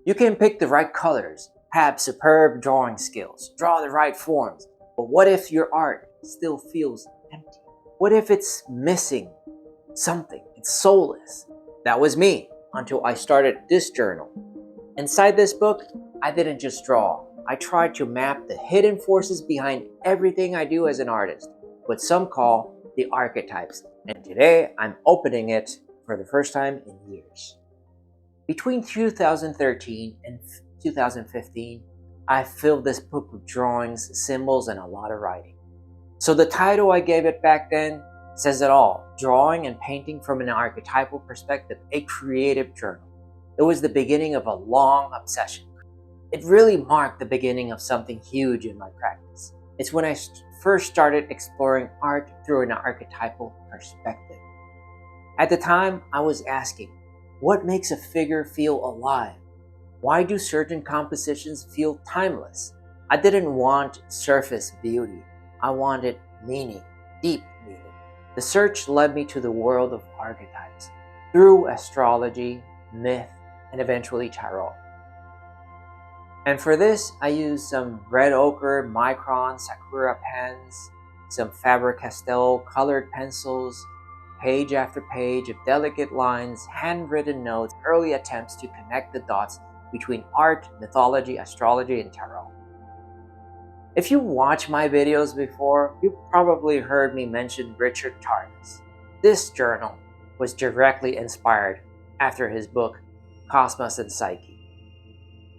You can pick the right colors, have superb drawing skills, draw the right forms, but what if your art still feels empty? What if it's missing something? It's soulless. That was me until I started this journal. Inside this book, I didn't just draw. I tried to map the hidden forces behind everything I do as an artist, what some call the archetypes. And today, I'm opening it for the first time in years. Between 2013 and 2015, I filled this book with drawings, symbols, and a lot of writing. So the title I gave it back then says it all: Drawing and Painting from an Archetypal Perspective, a Creative Journal. It was the beginning of a long obsession. It really marked the beginning of something huge in my practice. It's when I first started exploring art through an archetypal perspective. At the time, I was asking, what makes a figure feel alive? Why do certain compositions feel timeless? I didn't want surface beauty. I wanted meaning, deep meaning. The search led me to the world of archetypes through astrology, myth, and eventually tarot. And for this, I used some red ochre, micron, sakura pens, some Faber-Castell colored pencils, page after page of delicate lines, handwritten notes, early attempts to connect the dots between art, mythology, astrology, and tarot. If you watched my videos before, you probably heard me mention Richard Tarnas. This journal was directly inspired after his book, Cosmos and Psyche.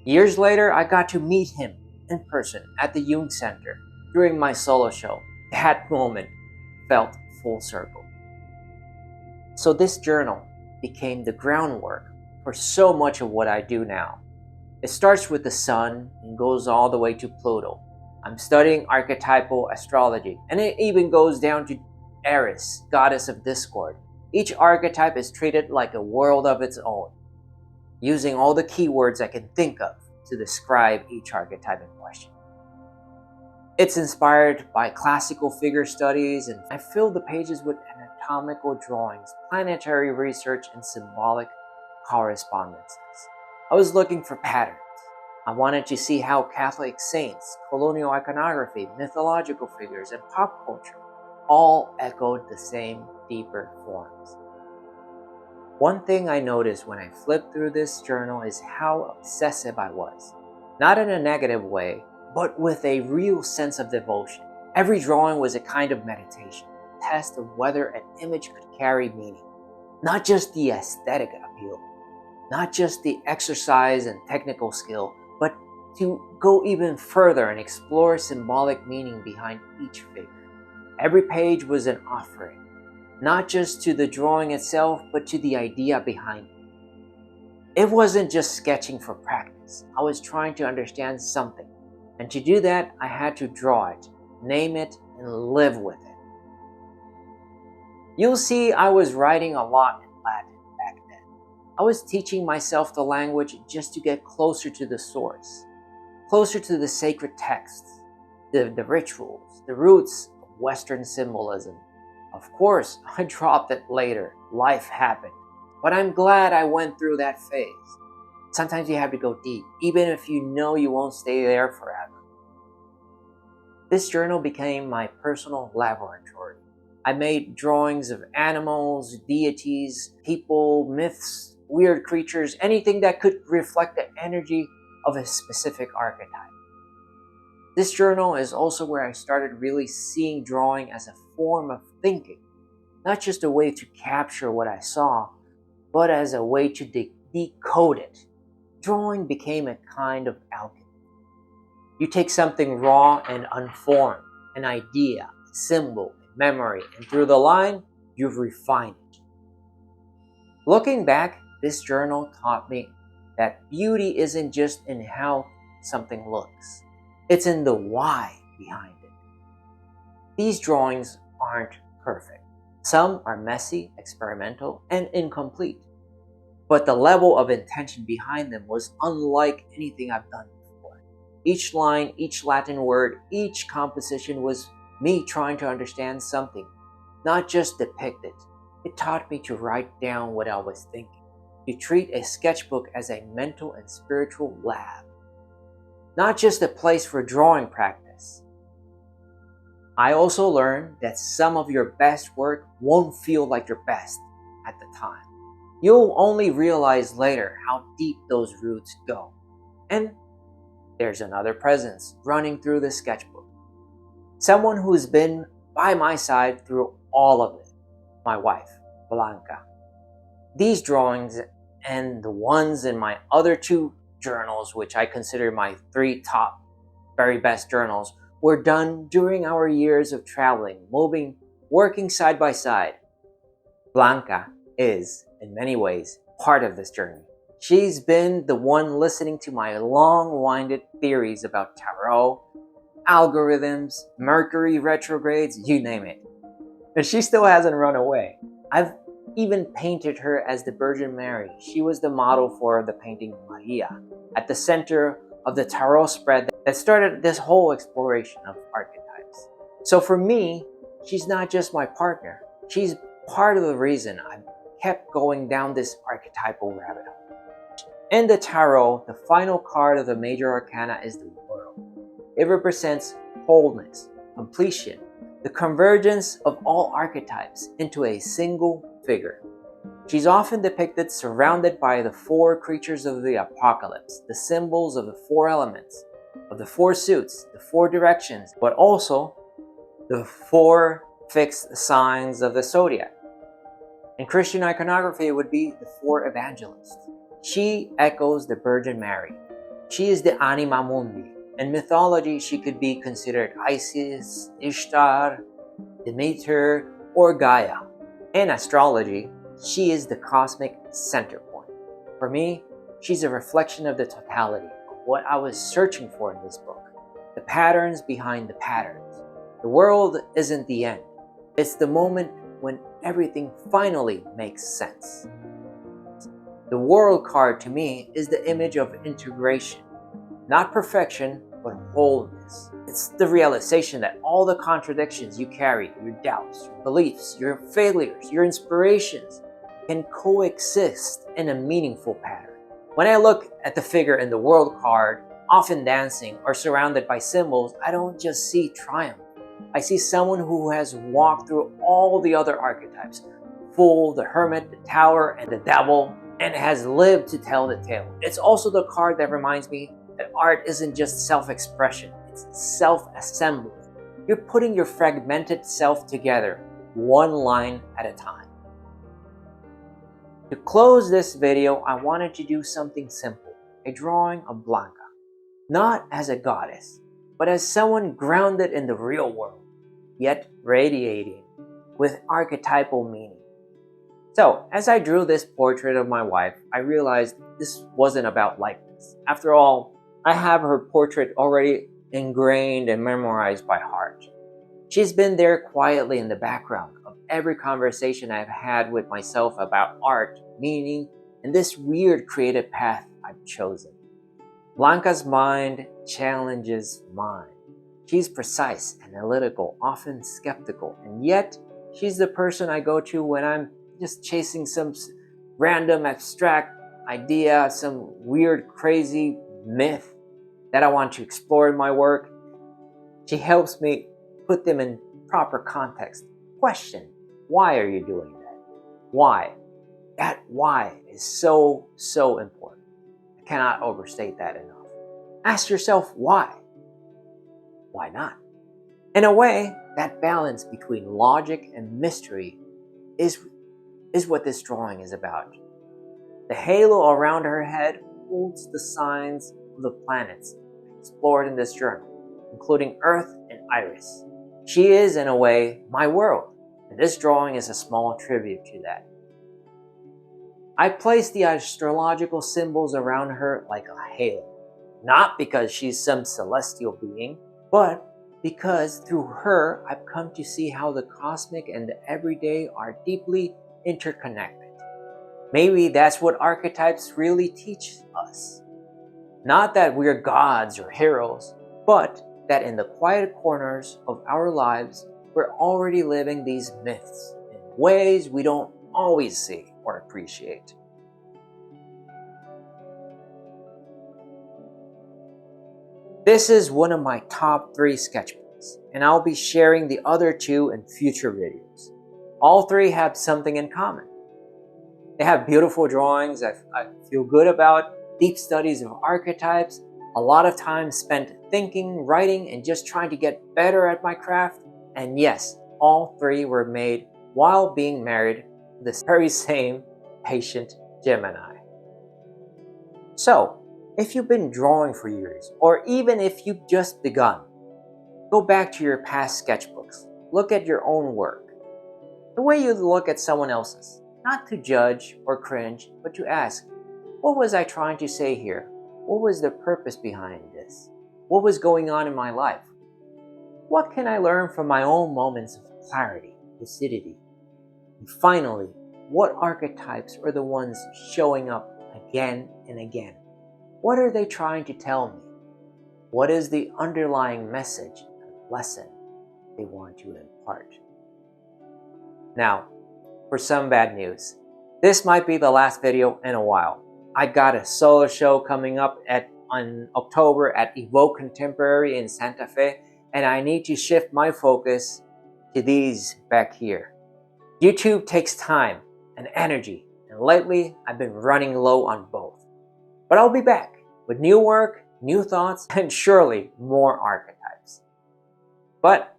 Years later, I got to meet him in person at the Jung Center during my solo show. That moment felt full circle. So this journal became the groundwork for so much of what I do now. It starts with the sun and goes all the way to Pluto. I'm studying archetypal astrology, and it even goes down to Eris, goddess of discord. Each archetype is treated like a world of its own, using all the keywords I can think of to describe each archetype in question. It's inspired by classical figure studies, and I filled the pages with anatomical drawings, planetary research, and symbolic correspondences. I was looking for patterns. I wanted to see how Catholic saints, colonial iconography, mythological figures, and pop culture all echoed the same deeper forms. One thing I noticed when I flipped through this journal is how obsessive I was. Not in a negative way, but with a real sense of devotion. Every drawing was a kind of meditation, a test of whether an image could carry meaning. Not just the aesthetic appeal, not just the exercise and technical skill, but to go even further and explore symbolic meaning behind each figure. Every page was an offering, not just to the drawing itself, but to the idea behind it. It wasn't just sketching for practice. I was trying to understand something. And to do that, I had to draw it, name it, and live with it. You'll see I was writing a lot in Latin back then. I was teaching myself the language just to get closer to the source, closer to the sacred texts, the rituals, the roots of Western symbolism. Of course, I dropped it later. Life happened. But I'm glad I went through that phase. Sometimes you have to go deep, even if you know you won't stay there forever. This journal became my personal laboratory. I made drawings of animals, deities, people, myths, weird creatures, anything that could reflect the energy of a specific archetype. This journal is also where I started really seeing drawing as a form of thinking, not just a way to capture what I saw, but as a way to decode it. Drawing became a kind of alchemy. You take something raw and unformed, an idea, a symbol, a memory, and through the line, you've refined it. Looking back, this journal taught me that beauty isn't just in how something looks. It's in the why behind it. These drawings aren't perfect. Some are messy, experimental, and incomplete. But the level of intention behind them was unlike anything I've done before. Each line, each Latin word, each composition was me trying to understand something, not just depict it. It taught me to write down what I was thinking, to treat a sketchbook as a mental and spiritual lab, not just a place for drawing practice. I also learned that some of your best work won't feel like your best at the time. You'll only realize later how deep those roots go. And there's another presence running through the sketchbook. Someone who's been by my side through all of it. My wife, Blanca. These drawings and the ones in my other 2 journals, which I consider my 3 top, very best journals, were done during our years of traveling, moving, working side by side. Blanca is, in many ways, part of this journey. She's been the one listening to my long-winded theories about tarot, algorithms, Mercury retrogrades, you name it. And she still hasn't run away. I've even painted her as the Virgin Mary. She was the model for the painting Maria, at the center of the tarot spread that started this whole exploration of archetypes. So for me, she's not just my partner. She's part of the reason I've kept going down this archetypal rabbit hole. In the tarot, the final card of the major arcana is the World. It represents wholeness, completion, the convergence of all archetypes into a single figure. She's often depicted surrounded by the 4 creatures of the apocalypse, the symbols of the 4 elements, of the 4 suits, the 4 directions, but also the 4 fixed signs of the zodiac. In Christian iconography, it would be the 4 evangelists. She echoes the Virgin Mary. She is the anima mundi. In mythology, she could be considered Isis, Ishtar, Demeter, or Gaia. In astrology, she is the cosmic center point. For me, she's a reflection of the totality of what I was searching for in this book. The patterns behind the patterns. The world isn't the end. It's the moment when everything finally makes sense. The World card to me is the image of integration. Not perfection, but wholeness. It's the realization that all the contradictions you carry, your doubts, your beliefs, your failures, your inspirations, can coexist in a meaningful pattern. When I look at the figure in the World card, often dancing or surrounded by symbols, I don't just see triumph. I see someone who has walked through all the other archetypes, Fool, the Hermit, the Tower, and the Devil, and has lived to tell the tale. It's also the card that reminds me that art isn't just self-expression, it's self-assembly. You're putting your fragmented self together, one line at a time. To close this video, I wanted to do something simple, a drawing of Blanca. Not as a goddess, but as someone grounded in the real world, yet radiating with archetypal meaning. So, as I drew this portrait of my wife, I realized this wasn't about likeness. After all, I have her portrait already ingrained and memorized by heart. She's been there quietly in the background of every conversation I've had with myself about art, meaning, and this weird creative path I've chosen. Blanca's mind challenges mine. She's precise, analytical, often skeptical, and yet she's the person I go to when I'm just chasing some random abstract idea, some weird, crazy myth that I want to explore in my work. She helps me put them in proper context. Question, why are you doing that? Why? That why is so important. I cannot overstate that enough. Ask yourself why. Why not? In a way, that balance between logic and mystery is what this drawing is about. The halo around her head holds the signs of the planets explored in this journal, including Earth and Iris. She is, in a way, my world, and this drawing is a small tribute to that. I placed the astrological symbols around her like a halo, not because she's some celestial being, but because through her I've come to see how the cosmic and the everyday are deeply interconnected. Maybe that's what archetypes really teach us. Not that we're gods or heroes, but that in the quiet corners of our lives, we're already living these myths in ways we don't always see or appreciate. This is one of my top 3 sketchbooks, and I'll be sharing the other 2 in future videos. All 3 have something in common. They have beautiful drawings I feel good about, deep studies of archetypes, a lot of time spent thinking, writing, and just trying to get better at my craft. And yes, all 3 were made while being married to this very same patient Gemini. So, if you've been drawing for years, or even if you've just begun, go back to your past sketchbooks. Look at your own work. The way you look at someone else's. Not to judge or cringe, but to ask, what was I trying to say here? What was the purpose behind this? What was going on in my life? What can I learn from my own moments of clarity, lucidity? And finally, what archetypes are the ones showing up again and again? What are they trying to tell me? What is the underlying message and lesson they want to impart? Now, for some bad news. This might be the last video in a while. I got a solo show coming up on October at Evoke Contemporary in Santa Fe, and I need to shift my focus to these back here. YouTube takes time and energy, and lately I've been running low on both. But I'll be back with new work, new thoughts, and surely more archetypes. But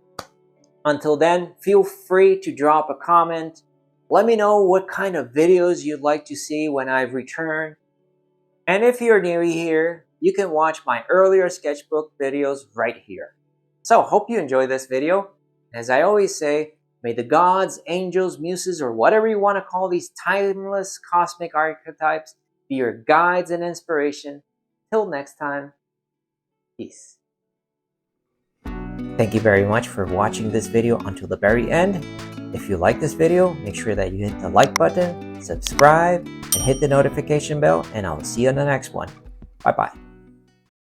until then, feel free to drop a comment. Let me know what kind of videos you'd like to see when I've returned. And if you're new here, you can watch my earlier sketchbook videos right here. So, hope you enjoy this video. As I always say, may the gods, angels, muses, or whatever you want to call these timeless cosmic archetypes be your guides and inspiration. Till next time, peace. Thank you very much for watching this video until the very end. If you like this video, make sure that you hit the like button, subscribe, and hit the notification bell, and I'll see you in the next one. Bye-bye.